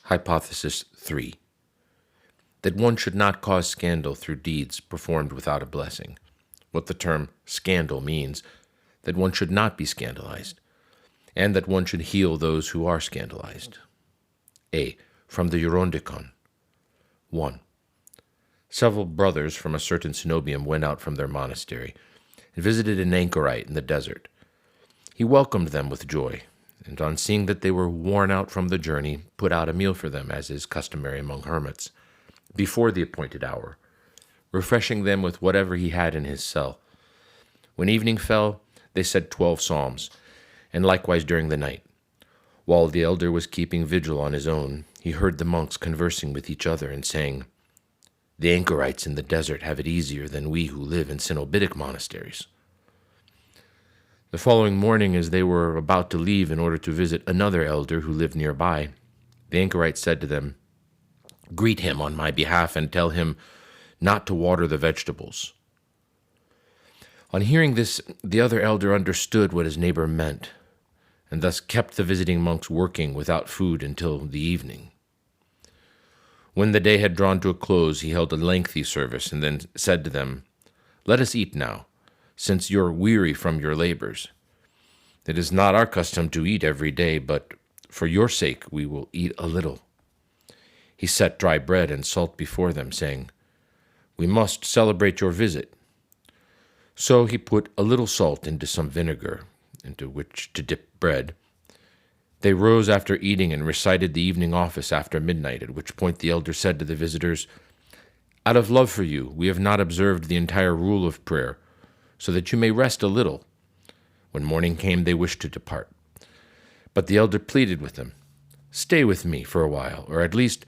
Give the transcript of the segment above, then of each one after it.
Hypothesis 3. That one should not cause scandal through deeds performed without a blessing. What the term scandal means, that one should not be scandalized, and that one should heal those who are scandalized. A. From the Gerontikon. 1. Several brothers from a certain cenobium went out from their monastery and visited an anchorite in the desert. He welcomed them with joy, and on seeing that they were worn out from the journey, put out a meal for them, as is customary among hermits, before the appointed hour, refreshing them with whatever he had in his cell. When evening fell, they said 12 psalms, and likewise during the night. While the elder was keeping vigil on his own, he heard the monks conversing with each other and saying, "The anchorites in the desert have it easier than we who live in Cenobitic monasteries." The following morning, as they were about to leave in order to visit another elder who lived nearby, the anchorite said to them, "Greet him on my behalf and tell him not to water the vegetables." On hearing this, the other elder understood what his neighbor meant, and thus kept the visiting monks working without food until the evening. When the day had drawn to a close, he held a lengthy service and then said to them, "Let us eat now, since you are weary from your labors. It is not our custom to eat every day, but for your sake we will eat a little." He set dry bread and salt before them, saying, "We must celebrate your visit." So he put a little salt into some vinegar, into which to dip bread. They rose after eating and recited the evening office after midnight, at which point the elder said to the visitors, "Out of love for you, we have not observed the entire rule of prayer, so that you may rest a little." When morning came, they wished to depart. But the elder pleaded with them, "Stay with me for a while, or at least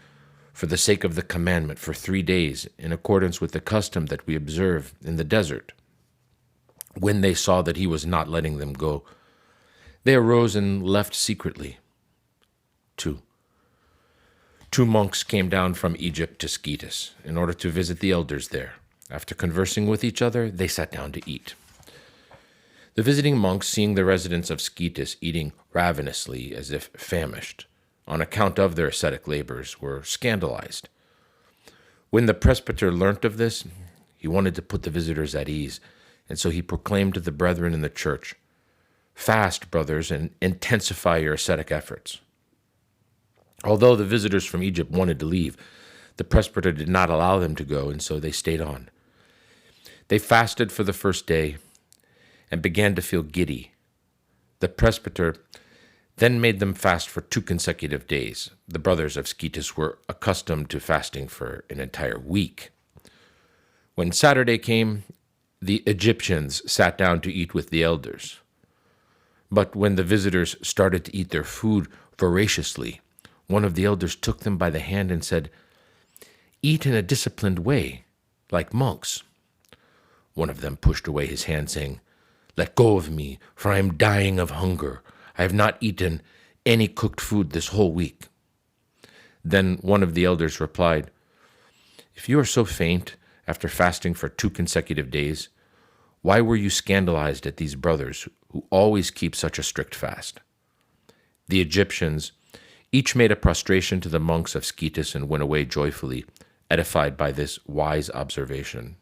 for the sake of the commandment, for 3 days, in accordance with the custom that we observe in the desert." When they saw that he was not letting them go, they arose and left secretly. 2. Two monks came down from Egypt to Scetis in order to visit the elders there. After conversing with each other, they sat down to eat. The visiting monks, seeing the residents of Scetis eating ravenously as if famished, on account of their ascetic labors, were scandalized. When the presbyter learnt of this, he wanted to put the visitors at ease, and so he proclaimed to the brethren in the church, "Fast, brothers, and intensify your ascetic efforts." Although the visitors from Egypt wanted to leave, the presbyter did not allow them to go, and so they stayed on. They fasted for the first day and began to feel giddy. The presbyter then made them fast for 2 consecutive days. The brothers of Scetis were accustomed to fasting for an entire week. When Saturday came, the Egyptians sat down to eat with the elders. But when the visitors started to eat their food voraciously, one of the elders took them by the hand and said, "Eat in a disciplined way, like monks." One of them pushed away his hand, saying, "Let go of me, for I am dying of hunger. I have not eaten any cooked food this whole week." Then one of the elders replied, "If you are so faint after fasting for 2 consecutive days, why were you scandalized at these brothers who always keep such a strict fast?" The Egyptians each made a prostration to the monks of Scetis and went away joyfully, edified by this wise observation.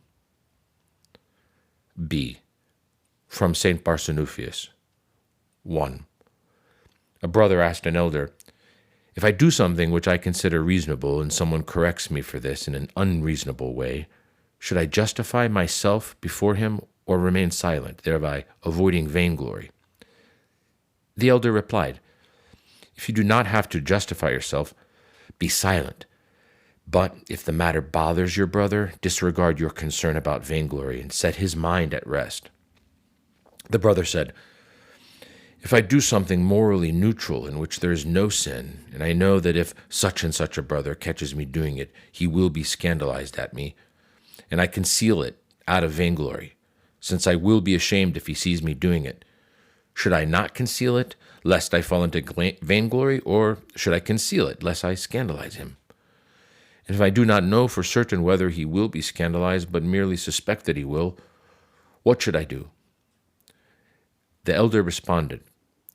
B. From St. Barsanouphios. 1. A brother asked an elder, "If I do something which I consider reasonable and someone corrects me for this in an unreasonable way, should I justify myself before him or remain silent, thereby avoiding vainglory?" The elder replied, "If you do not have to justify yourself, be silent. But if the matter bothers your brother, disregard your concern about vainglory and set his mind at rest." The brother said, "If I do something morally neutral in which there is no sin, and I know that if such and such a brother catches me doing it, he will be scandalized at me, and I conceal it out of vainglory, since I will be ashamed if he sees me doing it, should I not conceal it, lest I fall into vainglory, or should I conceal it, lest I scandalize him? And if I do not know for certain whether he will be scandalized, but merely suspect that he will, what should I do?" The elder responded,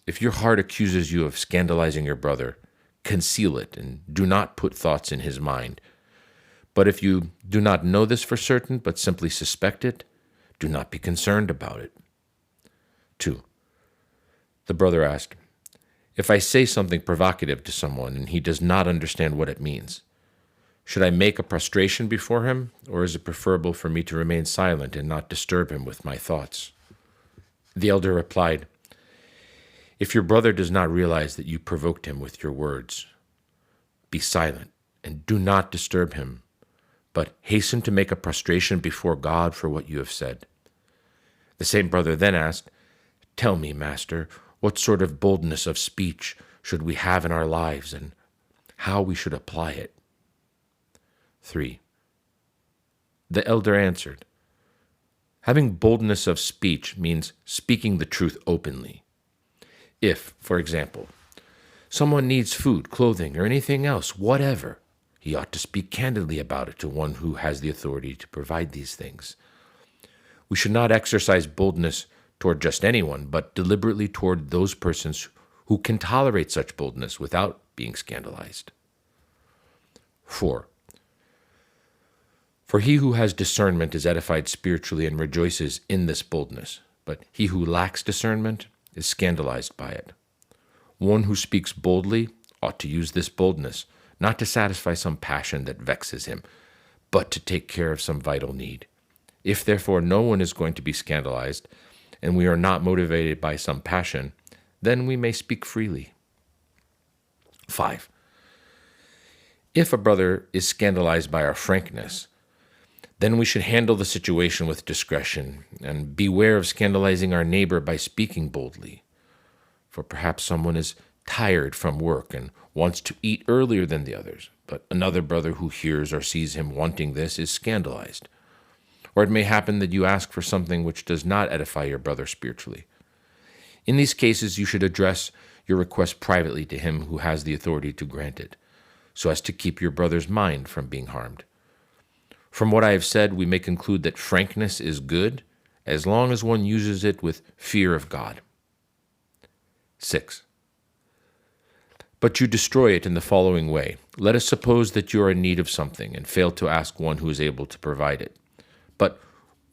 "If your heart accuses you of scandalizing your brother, conceal it and do not put thoughts in his mind. But if you do not know this for certain, but simply suspect it, do not be concerned about it. 2. The brother asked, if I say something provocative to someone and he does not understand what it means, should I make a prostration before him, or is it preferable for me to remain silent and not disturb him with my thoughts? The elder replied, if your brother does not realize that you provoked him with your words, be silent and do not disturb him, but hasten to make a prostration before God for what you have said. The same brother then asked, tell me, Master, what sort of boldness of speech should we have in our lives and how we should apply it? 3. The elder answered, having boldness of speech means speaking the truth openly. If, for example, someone needs food, clothing, or anything else, whatever, he ought to speak candidly about it to one who has the authority to provide these things. We should not exercise boldness toward just anyone, but deliberately toward those persons who can tolerate such boldness without being scandalized. 4. For he who has discernment is edified spiritually and rejoices in this boldness, but he who lacks discernment is scandalized by it. One who speaks boldly ought to use this boldness, not to satisfy some passion that vexes him, but to take care of some vital need. If therefore no one is going to be scandalized, and we are not motivated by some passion, then we may speak freely. 5. If a brother is scandalized by our frankness, then we should handle the situation with discretion and beware of scandalizing our neighbor by speaking boldly. For perhaps someone is tired from work and wants to eat earlier than the others, but another brother who hears or sees him wanting this is scandalized. Or it may happen that you ask for something which does not edify your brother spiritually. In these cases, you should address your request privately to him who has the authority to grant it, so as to keep your brother's mind from being harmed. From what I have said, we may conclude that frankness is good as long as one uses it with fear of God. 6. But you destroy it in the following way. Let us suppose that you are in need of something and fail to ask one who is able to provide it. But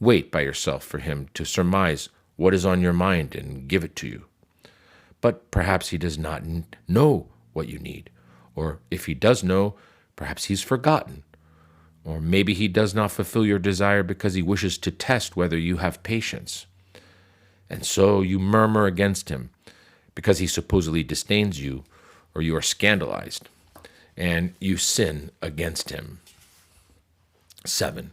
wait by yourself for him to surmise what is on your mind and give it to you. But perhaps he does not know what you need, or if he does know, perhaps he's forgotten. Or maybe he does not fulfill your desire because he wishes to test whether you have patience. And so you murmur against him because he supposedly disdains you, or you are scandalized, and you sin against him. 7.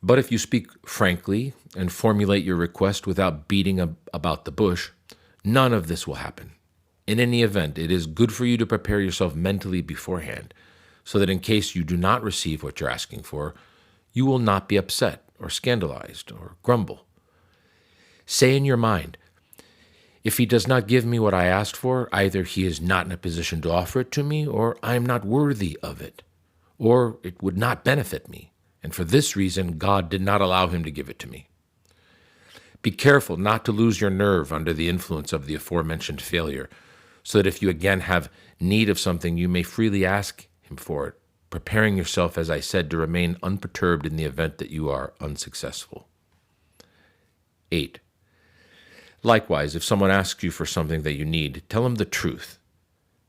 But if you speak frankly and formulate your request without beating about the bush, none of this will happen. In any event, it is good for you to prepare yourself mentally beforehand, so that in case you do not receive what you're asking for, you will not be upset or scandalized or grumble. Say in your mind, if he does not give me what I asked for, either he is not in a position to offer it to me, or I am not worthy of it, or it would not benefit me, and for this reason God did not allow him to give it to me. Be careful not to lose your nerve under the influence of the aforementioned failure, so that if you again have need of something, you may freely ask him for it, preparing yourself, as I said, to remain unperturbed in the event that you are unsuccessful. 8. Likewise, if someone asks you for something that you need, tell him the truth,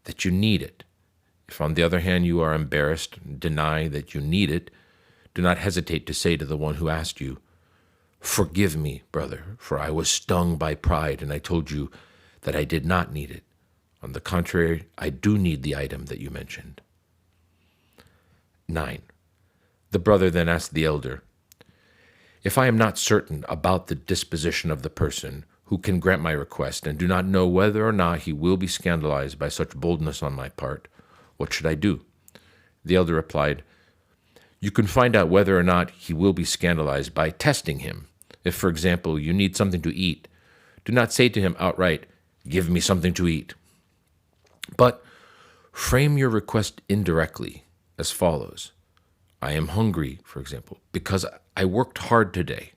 that you need it. If, on the other hand, you are embarrassed and deny that you need it, do not hesitate to say to the one who asked you, "Forgive me, brother, for I was stung by pride and I told you that I did not need it. On the contrary, I do need the item that you mentioned." 9. The brother then asked the elder, "If I am not certain about the disposition of the person who can grant my request and do not know whether or not he will be scandalized by such boldness on my part, what should I do?" The elder replied, "You can find out whether or not he will be scandalized by testing him. If, for example, you need something to eat, do not say to him outright, 'Give me something to eat.' But frame your request indirectly as follows. 'I am hungry,' for example, 'because I worked hard today.'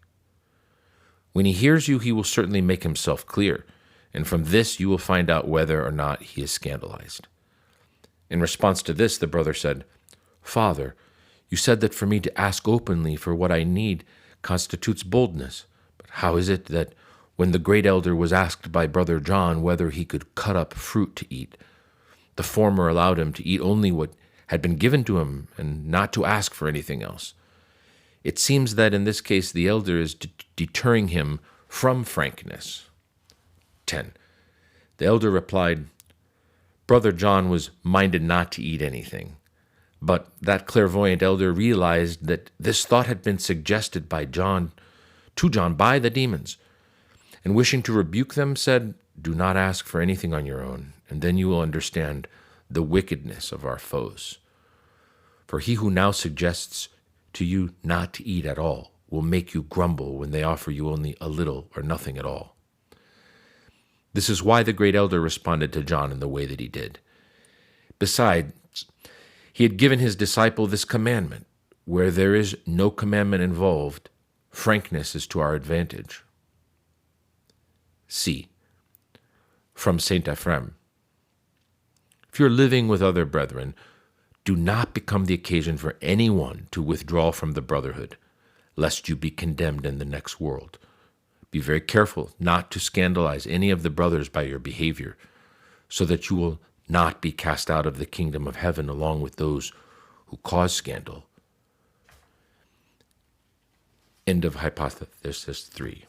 When he hears you, he will certainly make himself clear, and from this you will find out whether or not he is scandalized." In response to this, the brother said, "Father, you said that for me to ask openly for what I need constitutes boldness. But how is it that when the great elder was asked by Brother John whether he could cut up fruit to eat, the former allowed him to eat only what had been given to him and not to ask for anything else? It seems that in this case the elder is deterring him from frankness." 10. The elder replied, "Brother John was minded not to eat anything, but that clairvoyant elder realized that this thought had been suggested to John by the demons, and wishing to rebuke them, said, 'Do not ask for anything on your own, and then you will understand the wickedness of our foes. For he who now suggests to you not to eat at all will make you grumble when they offer you only a little or nothing at all.'" This is why the great elder responded to John in the way that he did. Besides, he had given his disciple this commandment. Where there is no commandment involved, frankness is to our advantage. C. From Saint Ephraim. If you are living with other brethren, do not become the occasion for anyone to withdraw from the brotherhood, lest you be condemned in the next world. Be very careful not to scandalize any of the brothers by your behavior, so that you will not be cast out of the kingdom of heaven along with those who cause scandal. End of Hypothesis 3.